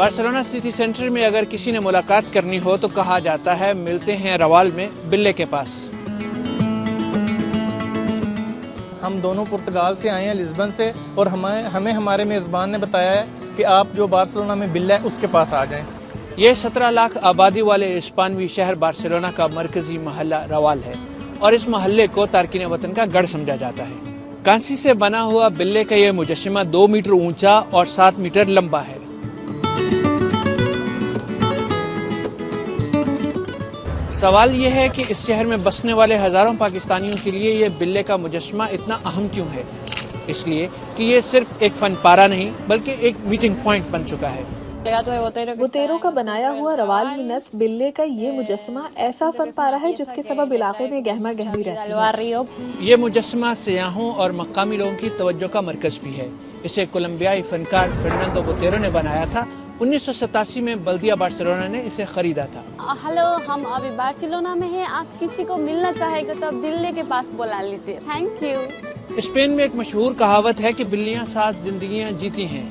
Barcelona city centre में अगर किसी ने मुलाकात करनी हो तो कहा जाता है मिलते हैं रवाल में बिल्ले के पास। हम दोनों पुर्तगाल से आए हैं, लिस्बन से, और हमें हमारे मेज़बान ने बताया है कि आप जो बार्सिलोना में बिल्ला है उसके पास आ जाएं। ये 17 लाख आबादी वाले स्पेनी शहर बार्सिलोना का मरकजी मोहल्ला रवाल है और इस मोहल्ले को तारकीन वतन का गढ़ समझा जाता है। कांसी से बना हुआ बिल्ले का ये मुजस्समा 2 मीटर ऊंचा और 7 मीटर लंबा है। सवाल ये है कि इस शहर में बसने वाले हजारों पाकिस्तानियों के लिए ये बिल्ले का मुजस्समा इतना अहम क्यों है? इसलिए कि ये सिर्फ एक फन पारा नहीं बल्कि एक मीटिंग पॉइंट बन चुका है। बोतेरो का बनाया हुआ रवाल में नस्ब बिल्ले का ये मुजस्समा ऐसा फन पारा है जिसके सबब इलाके में गहमा गहमी रहती है। ये मुजस्समा सयाहों और मकामी लोगों की तवज्जो का मरकज भी है। इसे कोलंबियाई फनकार फर्नांडो बोतेरो ने बनाया था। 1987 में बल्दिया बार्सिलोना ने इसे खरीदा था। हेलो, हम अभी बार्सिलोना में हैं। आप किसी को मिलना चाहेंगे तो बिल्ले के पास बुला लीजिए। Thank you. स्पेन में एक मशहूर कहावत है कि बिल्लियां 7 जिंदगियां जीती हैं।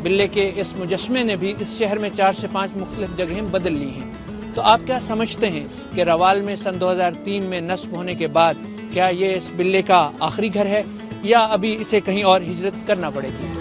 बिल्ले के इस मुजस्समे ने भी इस शहर में 4 से 5 मुख्तलिफ जगहें बदल ली हैं। तो आप क्या समझते हैं कि रवाल में सन 2003 में नस्ब होने के बाद क्या ये इस बिल्ले का आखिरी घर है या अभी इसे कहीं और हिजरत करना पड़ेगी?